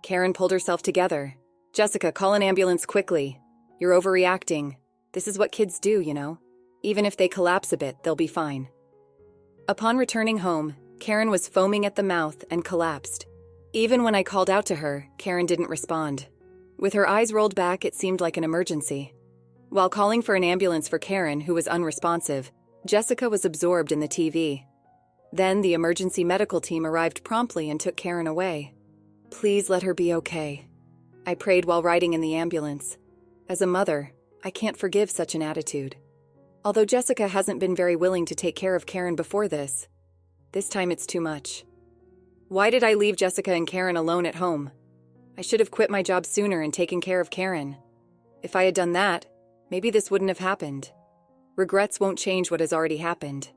Karen pulled herself together. "Jessica, call an ambulance quickly. You're overreacting. This is what kids do, you know. Even if they collapse a bit, they'll be fine." Upon returning home, Karen was foaming at the mouth and collapsed. Even when I called out to her, Karen didn't respond. With her eyes rolled back, it seemed like an emergency. While calling for an ambulance for Karen, who was unresponsive, Jessica was absorbed in the TV. Then the emergency medical team arrived promptly and took Karen away. "Please let her be okay," I prayed while riding in the ambulance. As a mother, I can't forgive such an attitude. Although Jessica hasn't been very willing to take care of Karen before this time it's too much. Why did I leave Jessica and Karen alone at home? I should have quit my job sooner and taken care of Karen. If I had done that, maybe this wouldn't have happened. Regrets won't change what has already happened.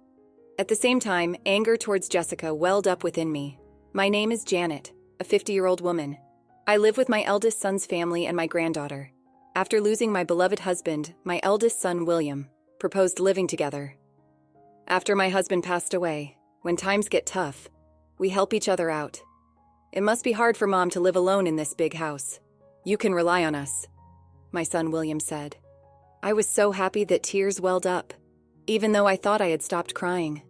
At the same time, anger towards Jessica welled up within me. My name is Janet, a 50-year-old woman. I live with my eldest son's family and my granddaughter. After losing my beloved husband, my eldest son, William, proposed living together. After my husband passed away, when times get tough, we help each other out. It must be hard for Mom to live alone in this big house. You can rely on us, my son William said. I was so happy that tears welled up, even though I thought I had stopped crying.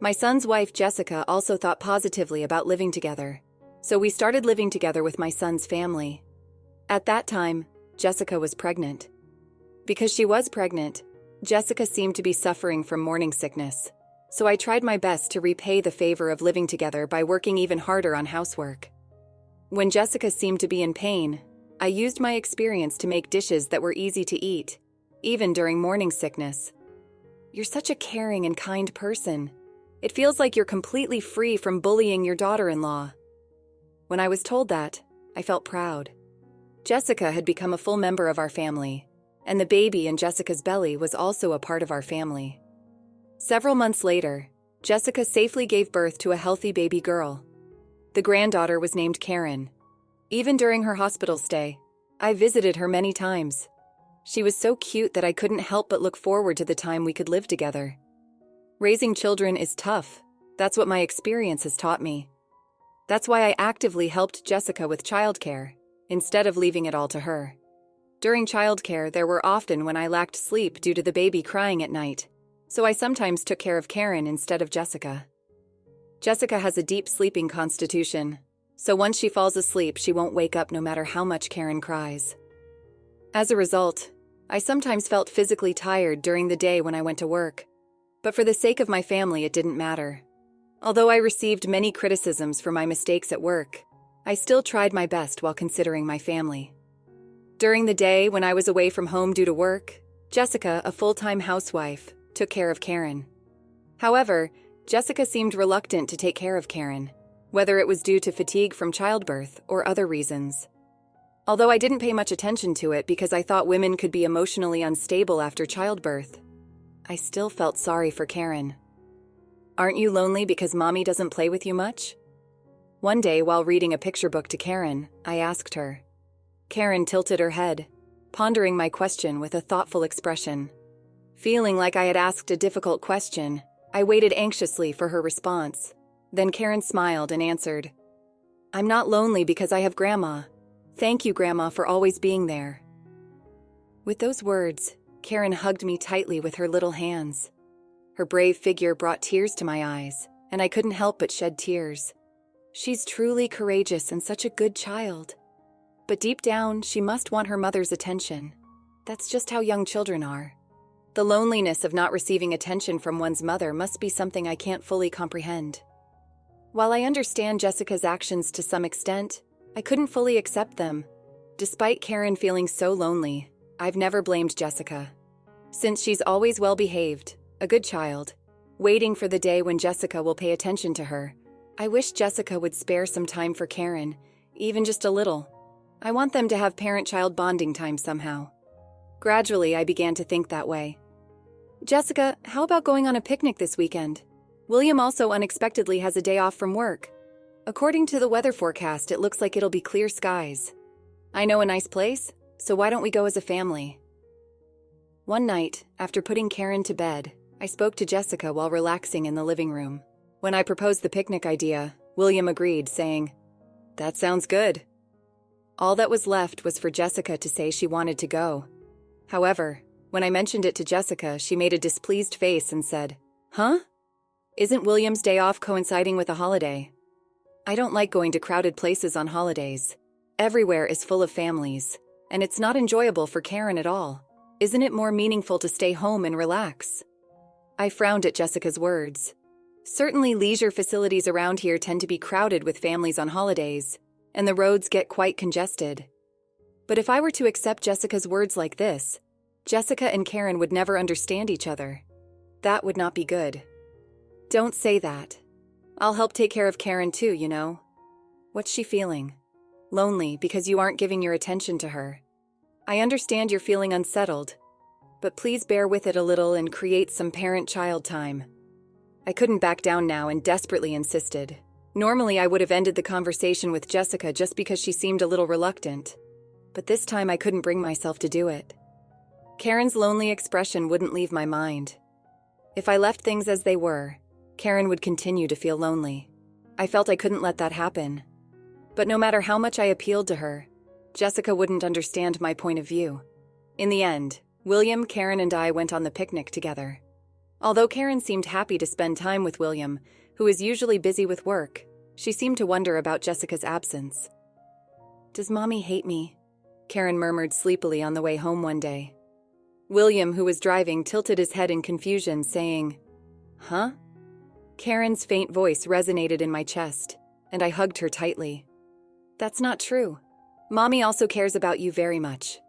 My son's wife, Jessica, also thought positively about living together, so we started living together with my son's family. At that time, Jessica was pregnant. Because she was pregnant, Jessica seemed to be suffering from morning sickness, so I tried my best to repay the favor of living together by working even harder on housework. When Jessica seemed to be in pain, I used my experience to make dishes that were easy to eat, even during morning sickness. You're such a caring and kind person. It feels like you're completely free from bullying your daughter-in-law. When I was told that, I felt proud. Jessica had become a full member of our family, and the baby in Jessica's belly was also a part of our family. Several months later, Jessica safely gave birth to a healthy baby girl. The granddaughter was named Karen. Even during her hospital stay, I visited her many times. She was so cute that I couldn't help but look forward to the time we could live together. Raising children is tough. That's what my experience has taught me. That's why I actively helped Jessica with childcare, instead of leaving it all to her. During childcare, there were often when I lacked sleep due to the baby crying at night, so I sometimes took care of Karen instead of Jessica. Jessica has a deep sleeping constitution, so once she falls asleep, she won't wake up no matter how much Karen cries. As a result, I sometimes felt physically tired during the day when I went to work, but for the sake of my family, it didn't matter. Although I received many criticisms for my mistakes at work, I still tried my best while considering my family. During the day when I was away from home due to work, Jessica, a full-time housewife, took care of Karen. However, Jessica seemed reluctant to take care of Karen, whether it was due to fatigue from childbirth or other reasons. Although I didn't pay much attention to it because I thought women could be emotionally unstable after childbirth, I still felt sorry for Karen. Aren't you lonely because Mommy doesn't play with you much? One day, while reading a picture book to Karen, I asked her. Karen tilted her head, pondering my question with a thoughtful expression. Feeling like I had asked a difficult question, I waited anxiously for her response. Then Karen smiled and answered, "I'm not lonely because I have Grandma. Thank you, Grandma, for always being there." With those words, Karen hugged me tightly with her little hands. Her brave figure brought tears to my eyes, and I couldn't help but shed tears. She's truly courageous and such a good child. But deep down, she must want her mother's attention. That's just how young children are. The loneliness of not receiving attention from one's mother must be something I can't fully comprehend. While I understand Jessica's actions to some extent, I couldn't fully accept them. Despite Karen feeling so lonely, I've never blamed Jessica. Since she's always well-behaved, a good child, waiting for the day when Jessica will pay attention to her, I wish Jessica would spare some time for Karen, even just a little. I want them to have parent-child bonding time somehow. Gradually, I began to think that way. Jessica, how about going on a picnic this weekend? William also unexpectedly has a day off from work. According to the weather forecast, it looks like it'll be clear skies. I know a nice place, so why don't we go as a family? One night, after putting Karen to bed, I spoke to Jessica while relaxing in the living room. When I proposed the picnic idea, William agreed, saying, "That sounds good. All that was left was for Jessica to say she wanted to go. However, when I mentioned it to Jessica, she made a displeased face and said, "Huh? Isn't William's day off coinciding with a holiday? I don't like going to crowded places on holidays. Everywhere is full of families, and it's not enjoyable for Karen at all. Isn't it more meaningful to stay home and relax?" I frowned at Jessica's words. Certainly, leisure facilities around here tend to be crowded with families on holidays, and the roads get quite congested. But if I were to accept Jessica's words like this, Jessica and Karen would never understand each other. That would not be good. Don't say that. I'll help take care of Karen too, you know. What's she feeling? Lonely because you aren't giving your attention to her. I understand you're feeling unsettled, but please bear with it a little and create some parent-child time. I couldn't back down now and desperately insisted. Normally, I would have ended the conversation with Jessica just because she seemed a little reluctant, but this time I couldn't bring myself to do it. Karen's lonely expression wouldn't leave my mind. If I left things as they were, Karen would continue to feel lonely. I felt I couldn't let that happen. But no matter how much I appealed to her, Jessica wouldn't understand my point of view. In the end, William, Karen, and I went on the picnic together. Although Karen seemed happy to spend time with William, who is usually busy with work, she seemed to wonder about Jessica's absence. "Does Mommy hate me?" Karen murmured sleepily on the way home one day. William, who was driving, tilted his head in confusion, saying, "Huh?" Karen's faint voice resonated in my chest, and I hugged her tightly. "That's not true. Mommy also cares about you very much."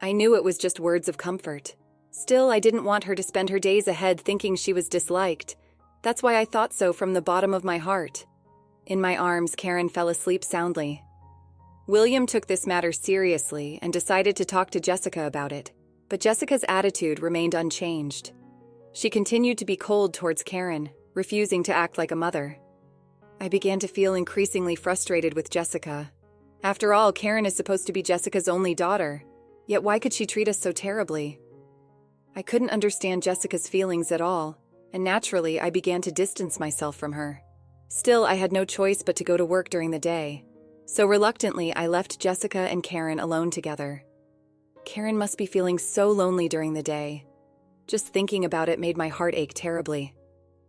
I knew it was just words of comfort. Still, I didn't want her to spend her days ahead thinking she was disliked. That's why I thought so from the bottom of my heart. In my arms, Karen fell asleep soundly. William took this matter seriously and decided to talk to Jessica about it, but Jessica's attitude remained unchanged. She continued to be cold towards Karen, refusing to act like a mother. I began to feel increasingly frustrated with Jessica. After all, Karen is supposed to be Jessica's only daughter, yet why could she treat us so terribly? I couldn't understand Jessica's feelings at all, and naturally I began to distance myself from her. Still, I had no choice but to go to work during the day, so reluctantly I left Jessica and Karen alone together. Karen must be feeling so lonely during the day. Just thinking about it made my heart ache terribly.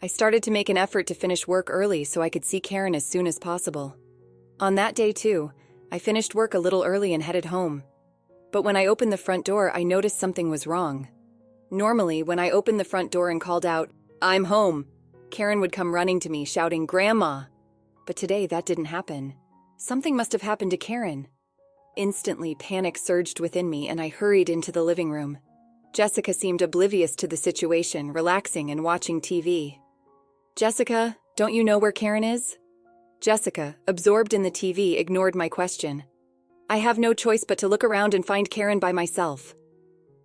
I started to make an effort to finish work early so I could see Karen as soon as possible. On that day too, I finished work a little early and headed home. But when I opened the front door, I noticed something was wrong. Normally, when I opened the front door and called out, "I'm home," Karen would come running to me, shouting, "Grandma!" But today, that didn't happen. Something must have happened to Karen. Instantly, panic surged within me, and I hurried into the living room. Jessica seemed oblivious to the situation, relaxing and watching TV. "Jessica, don't you know where Karen is?" Jessica, absorbed in the TV, ignored my question. I have no choice but to look around and find Karen by myself.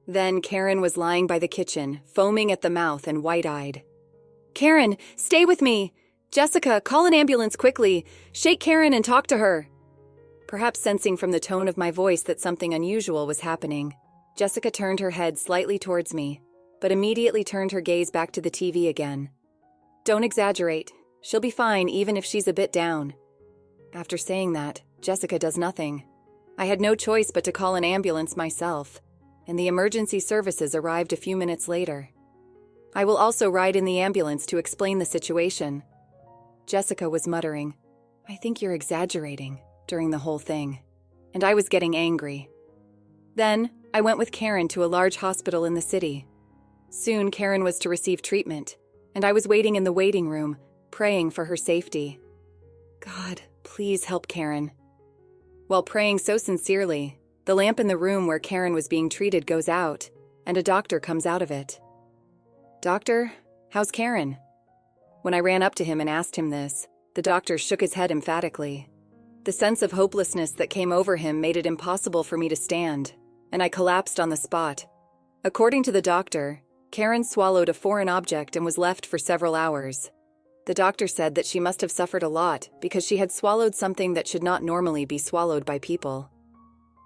Then Karen was lying by the kitchen, foaming at the mouth and wide-eyed. "Karen, stay with me! Jessica, call an ambulance quickly! Shake Karen and talk to her!" Perhaps sensing from the tone of my voice that something unusual was happening, Jessica turned her head slightly towards me, but immediately turned her gaze back to the TV again. "Don't exaggerate. She'll be fine even if she's a bit down." After saying that, Jessica does nothing. I had no choice but to call an ambulance myself, and the emergency services arrived a few minutes later. I will also ride in the ambulance to explain the situation. Jessica was muttering, "I think you're exaggerating," during the whole thing, and I was getting angry. Then, I went with Karen to a large hospital in the city. Soon, Karen was to receive treatment, and I was waiting in the waiting room, praying for her safety. God, please help Karen. While praying so sincerely, the lamp in the room where Karen was being treated goes out, and a doctor comes out of it. "Doctor, how's Karen?" When I ran up to him and asked him this, the doctor shook his head emphatically. The sense of hopelessness that came over him made it impossible for me to stand, and I collapsed on the spot. According to the doctor, Karen swallowed a foreign object and was left for several hours. The doctor said that she must have suffered a lot because she had swallowed something that should not normally be swallowed by people.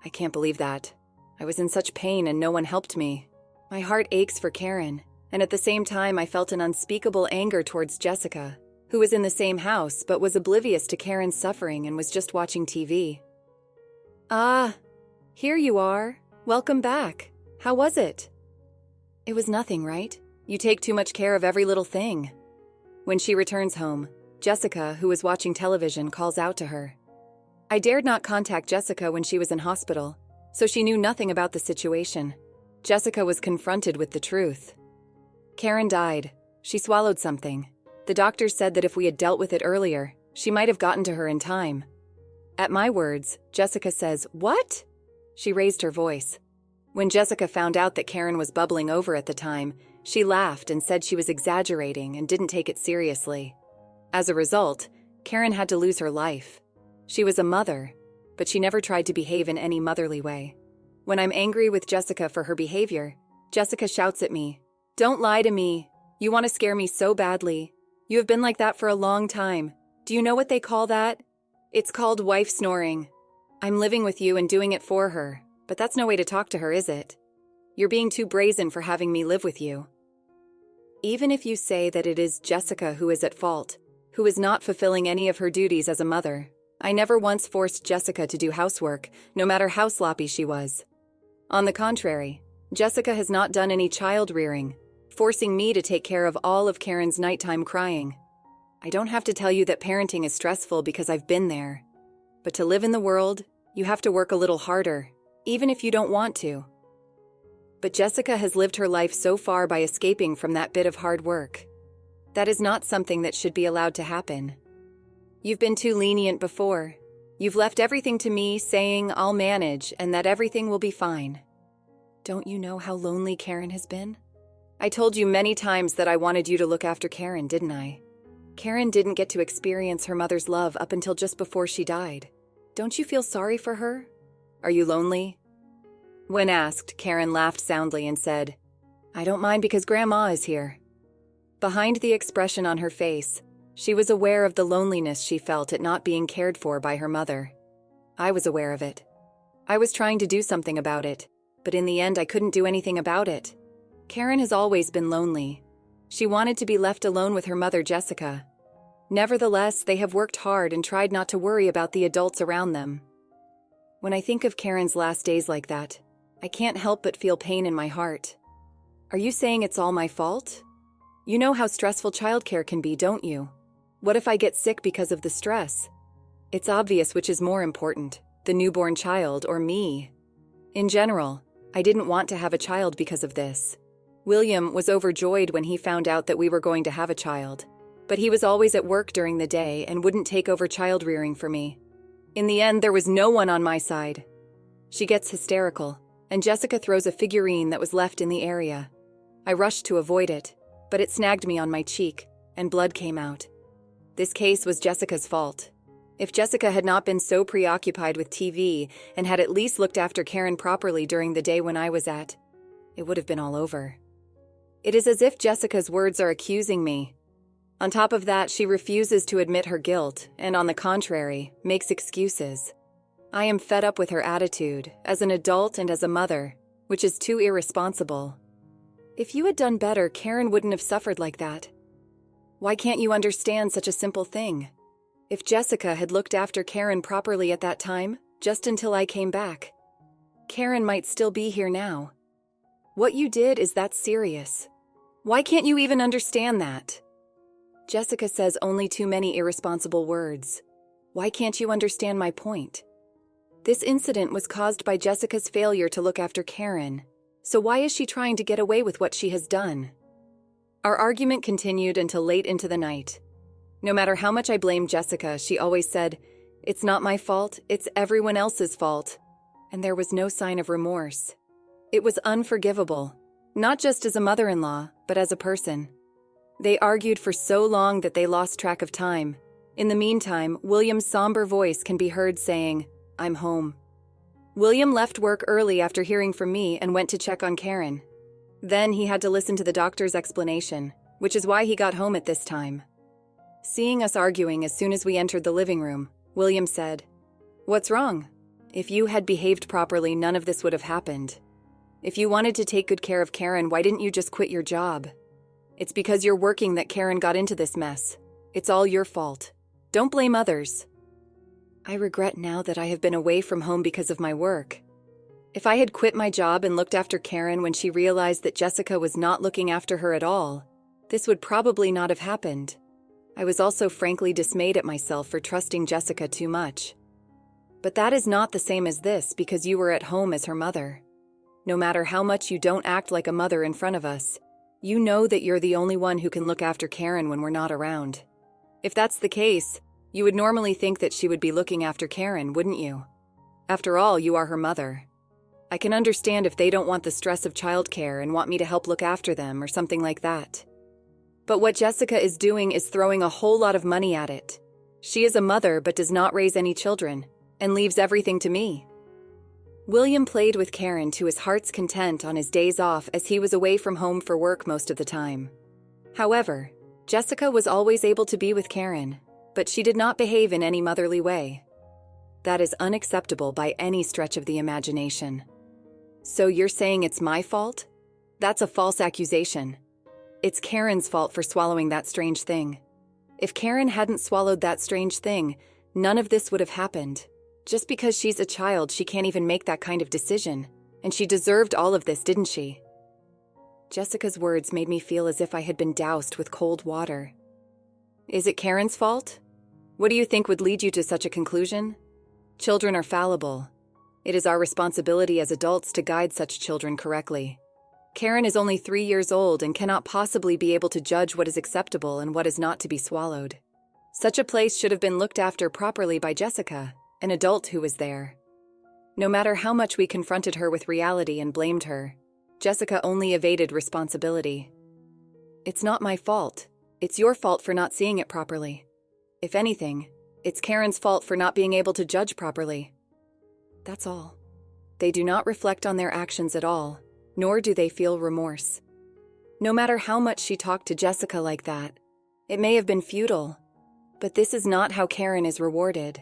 I can't believe that. I was in such pain and no one helped me. My heart aches for Karen, and at the same time I felt an unspeakable anger towards Jessica, who was in the same house but was oblivious to Karen's suffering and was just watching TV. Ah, here you are. Welcome back. How was it? It was nothing, right? You take too much care of every little thing. When she returns home, Jessica, who was watching television, calls out to her. I dared not contact Jessica when she was in hospital, so she knew nothing about the situation. Jessica was confronted with the truth. Karen died. She swallowed something. The doctors said that if we had dealt with it earlier, she might have gotten to her in time. At my words, Jessica says, "What?" She raised her voice. When Jessica found out that Karen was bubbling over at the time, she laughed and said she was exaggerating and didn't take it seriously. As a result, Karen had to lose her life. She was a mother, but she never tried to behave in any motherly way. When I'm angry with Jessica for her behavior, Jessica shouts at me, "Don't lie to me. You want to scare me so badly. You have been like that for a long time. Do you know what they call that? It's called wife snoring. I'm living with you and doing it for her, but that's no way to talk to her, is it? You're being too brazen for having me live with you." Even if you say that it is Jessica who is at fault, who is not fulfilling any of her duties as a mother, I never once forced Jessica to do housework, no matter how sloppy she was. On the contrary, Jessica has not done any child rearing, forcing me to take care of all of Karen's nighttime crying. I don't have to tell you that parenting is stressful because I've been there. But to live in the world, you have to work a little harder, even if you don't want to. But Jessica has lived her life so far by escaping from that bit of hard work. That is not something that should be allowed to happen. You've been too lenient before. You've left everything to me, saying I'll manage and that everything will be fine. Don't you know how lonely Karen has been? I told you many times that I wanted you to look after Karen, didn't I? Karen didn't get to experience her mother's love up until just before she died. Don't you feel sorry for her? Are you lonely? When asked, Karen laughed soundly and said, "I don't mind because Grandma is here." Behind the expression on her face, she was aware of the loneliness she felt at not being cared for by her mother. I was aware of it. I was trying to do something about it, but in the end I couldn't do anything about it. Karen has always been lonely. She wanted to be left alone with her mother, Jessica. Nevertheless, they have worked hard and tried not to worry about the adults around them. When I think of Karen's last days like that, I can't help but feel pain in my heart. Are you saying it's all my fault? You know how stressful childcare can be, don't you? What if I get sick because of the stress? It's obvious which is more important, the newborn child or me. In general, I didn't want to have a child because of this. William was overjoyed when he found out that we were going to have a child, but he was always at work during the day and wouldn't take over child rearing for me. In the end, there was no one on my side. She gets hysterical, and Jessica throws a figurine that was left in the area. I rushed to avoid it, but it snagged me on my cheek, and blood came out. This case was Jessica's fault. If Jessica had not been so preoccupied with TV and had at least looked after Karen properly during the day when I was at, it would have been all over. It is as if Jessica's words are accusing me. On top of that, she refuses to admit her guilt and, on the contrary, makes excuses. I am fed up with her attitude, as an adult and as a mother, which is too irresponsible. If you had done better, Karen wouldn't have suffered like that. Why can't you understand such a simple thing? If Jessica had looked after Karen properly at that time, just until I came back, Karen might still be here now. What you did is that serious. Why can't you even understand that? Jessica says only too many irresponsible words. Why can't you understand my point? This incident was caused by Jessica's failure to look after Karen. So why is she trying to get away with what she has done? Our argument continued until late into the night. No matter how much I blamed Jessica, she always said, "It's not my fault, it's everyone else's fault." And there was no sign of remorse. It was unforgivable, not just as a mother-in-law, but as a person. They argued for so long that they lost track of time. In the meantime, William's somber voice can be heard saying, "I'm home." William left work early after hearing from me and went to check on Karen. Then he had to listen to the doctor's explanation, which is why he got home at this time. Seeing us arguing as soon as we entered the living room, William said, "What's wrong? If you had behaved properly, none of this would have happened. If you wanted to take good care of Karen, why didn't you just quit your job? It's because you're working that Karen got into this mess. It's all your fault. Don't blame others." I regret now that I have been away from home because of my work. If I had quit my job and looked after Karen when she realized that Jessica was not looking after her at all, this would probably not have happened. I was also frankly dismayed at myself for trusting Jessica too much. But that is not the same as this because you were at home as her mother. No matter how much you don't act like a mother in front of us, you know that you're the only one who can look after Karen when we're not around. If that's the case, you would normally think that she would be looking after Karen, wouldn't you? After all, you are her mother. I can understand if they don't want the stress of childcare and want me to help look after them or something like that. But what Jessica is doing is throwing a whole lot of money at it. She is a mother but does not raise any children and leaves everything to me. William played with Karen to his heart's content on his days off as he was away from home for work most of the time. However, Jessica was always able to be with Karen, but she did not behave in any motherly way. That is unacceptable by any stretch of the imagination. So you're saying it's my fault? That's a false accusation. It's Karen's fault for swallowing that strange thing. If Karen hadn't swallowed that strange thing, none of this would have happened. Just because she's a child, she can't even make that kind of decision. And she deserved all of this, didn't she? Jessica's words made me feel as if I had been doused with cold water. Is it Karen's fault? What do you think would lead you to such a conclusion? Children are fallible. It is our responsibility as adults to guide such children correctly. Karen is only 3 years old and cannot possibly be able to judge what is acceptable and what is not to be swallowed. Such a place should have been looked after properly by Jessica, an adult who was there. No matter how much we confronted her with reality and blamed her, Jessica only evaded responsibility. It's not my fault. It's your fault for not seeing it properly. If anything, it's Karen's fault for not being able to judge properly. That's all. They do not reflect on their actions at all, nor do they feel remorse. No matter how much she talked to Jessica like that, it may have been futile, but this is not how Karen is rewarded.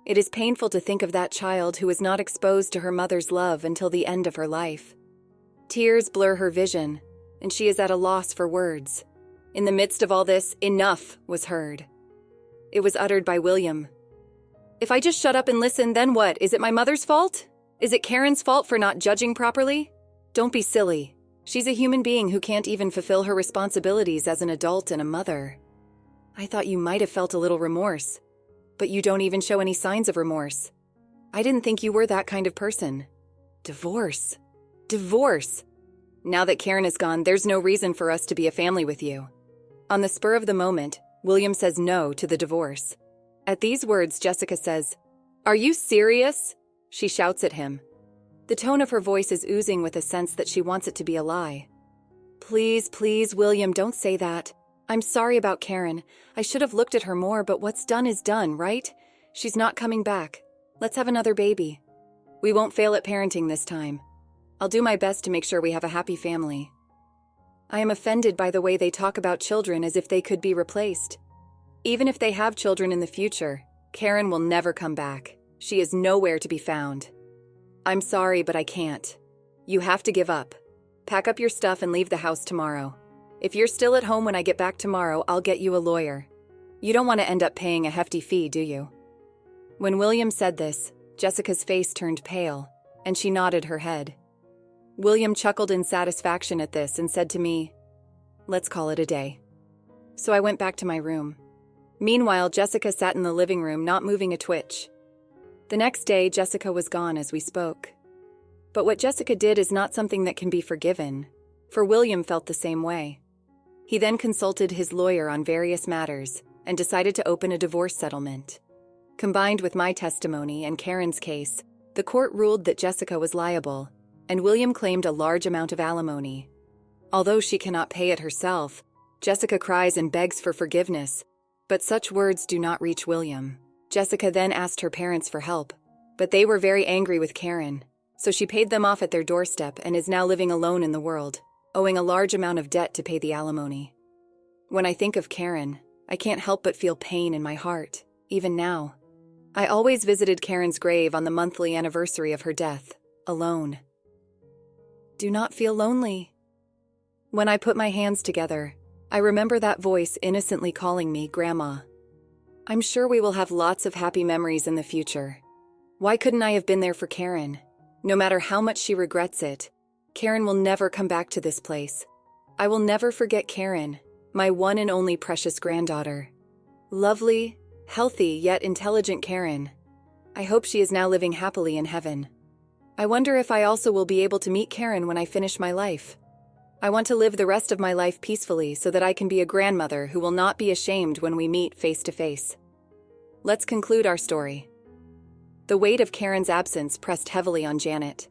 It is painful to think of that child who was not exposed to her mother's love until the end of her life. Tears blur her vision, and she is at a loss for words. In the midst of all this, enough was heard. It was uttered by William. If I just shut up and listen, then what? Is it my mother's fault? Is it Karen's fault for not judging properly? Don't be silly. She's a human being who can't even fulfill her responsibilities as an adult and a mother. I thought you might have felt a little remorse, but you don't even show any signs of remorse. I didn't think you were that kind of person. Divorce. Divorce. Now that Karen is gone, there's no reason for us to be a family with you. On the spur of the moment, William says no to the divorce. At these words, Jessica says, "Are you serious?" She shouts at him. The tone of her voice is oozing with a sense that she wants it to be a lie. Please, please, William, don't say that. I'm sorry about Karen. I should have looked at her more, but what's done is done, right? She's not coming back. Let's have another baby. We won't fail at parenting this time. I'll do my best to make sure we have a happy family. I am offended by the way they talk about children as if they could be replaced. Even if they have children in the future, Karen will never come back. She is nowhere to be found. I'm sorry, but I can't. You have to give up. Pack up your stuff and leave the house tomorrow. If you're still at home when I get back tomorrow, I'll get you a lawyer. You don't want to end up paying a hefty fee, do you? When William said this, Jessica's face turned pale, and she nodded her head. William chuckled in satisfaction at this and said to me, "Let's call it a day." So I went back to my room. Meanwhile, Jessica sat in the living room, not moving a twitch. The next day, Jessica was gone as we spoke. But what Jessica did is not something that can be forgiven, for William felt the same way. He then consulted his lawyer on various matters and decided to open a divorce settlement. Combined with my testimony and Karen's case, the court ruled that Jessica was liable, and William claimed a large amount of alimony. Although she cannot pay it herself, Jessica cries and begs for forgiveness, but such words do not reach William. Jessica then asked her parents for help, but they were very angry with Karen, so she paid them off at their doorstep and is now living alone in the world, owing a large amount of debt to pay the alimony. When I think of Karen, I can't help but feel pain in my heart, even now. I always visited Karen's grave on the monthly anniversary of her death, alone. Do not feel lonely. When I put my hands together, I remember that voice innocently calling me Grandma. I'm sure we will have lots of happy memories in the future. Why couldn't I have been there for Karen? No matter how much she regrets it, Karen will never come back to this place. I will never forget Karen, my one and only precious granddaughter. Lovely, healthy, yet intelligent Karen. I hope she is now living happily in heaven. I wonder if I also will be able to meet Karen when I finish my life. I want to live the rest of my life peacefully so that I can be a grandmother who will not be ashamed when we meet face to face. Let's conclude our story. The weight of Karen's absence pressed heavily on Janet.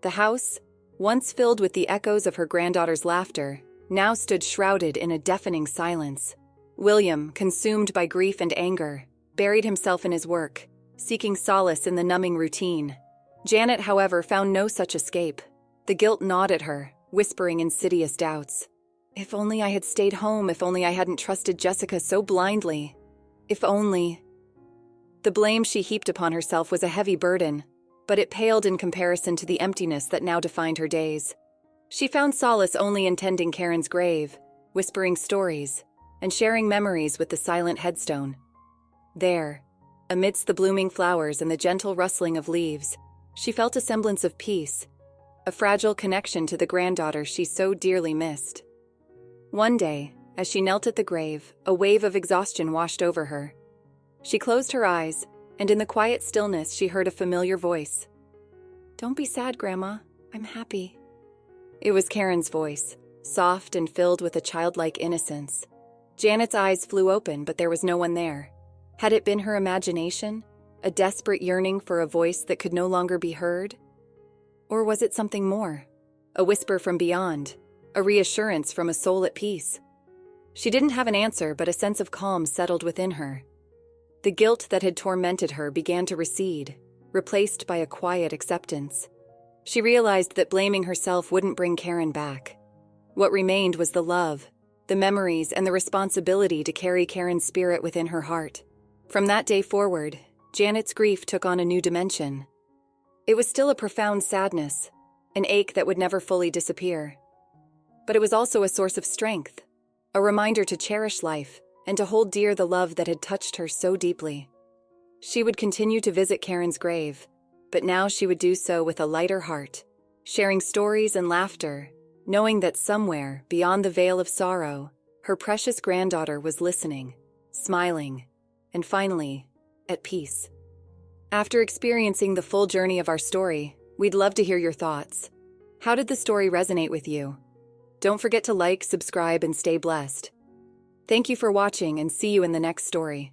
The house, once filled with the echoes of her granddaughter's laughter, now stood shrouded in a deafening silence. William, consumed by grief and anger, buried himself in his work, seeking solace in the numbing routine. Janet, however, found no such escape. The guilt gnawed at her, whispering insidious doubts. If only I had stayed home, if only I hadn't trusted Jessica so blindly. If only. The blame she heaped upon herself was a heavy burden, but it paled in comparison to the emptiness that now defined her days. She found solace only in tending Karen's grave, whispering stories, and sharing memories with the silent headstone. There, amidst the blooming flowers and the gentle rustling of leaves, she felt a semblance of peace, a fragile connection to the granddaughter she so dearly missed. One day, as she knelt at the grave, a wave of exhaustion washed over her. She closed her eyes, and in the quiet stillness she heard a familiar voice. "Don't be sad, Grandma. I'm happy." It was Karen's voice, soft and filled with a childlike innocence. Janet's eyes flew open, but there was no one there. Had it been her imagination, a desperate yearning for a voice that could no longer be heard? Or was it something more? A whisper from beyond, a reassurance from a soul at peace? She didn't have an answer, but a sense of calm settled within her. The guilt that had tormented her began to recede, replaced by a quiet acceptance. She realized that blaming herself wouldn't bring Karen back. What remained was the love, the memories, and the responsibility to carry Karen's spirit within her heart. From that day forward, Janet's grief took on a new dimension. It was still a profound sadness, an ache that would never fully disappear. But it was also a source of strength, a reminder to cherish life and to hold dear the love that had touched her so deeply. She would continue to visit Karen's grave, but now she would do so with a lighter heart, sharing stories and laughter, knowing that somewhere, beyond the veil of sorrow, her precious granddaughter was listening, smiling, and finally, at peace. After experiencing the full journey of our story, we'd love to hear your thoughts. How did the story resonate with you? Don't forget to like, subscribe, and stay blessed. Thank you for watching, and see you in the next story.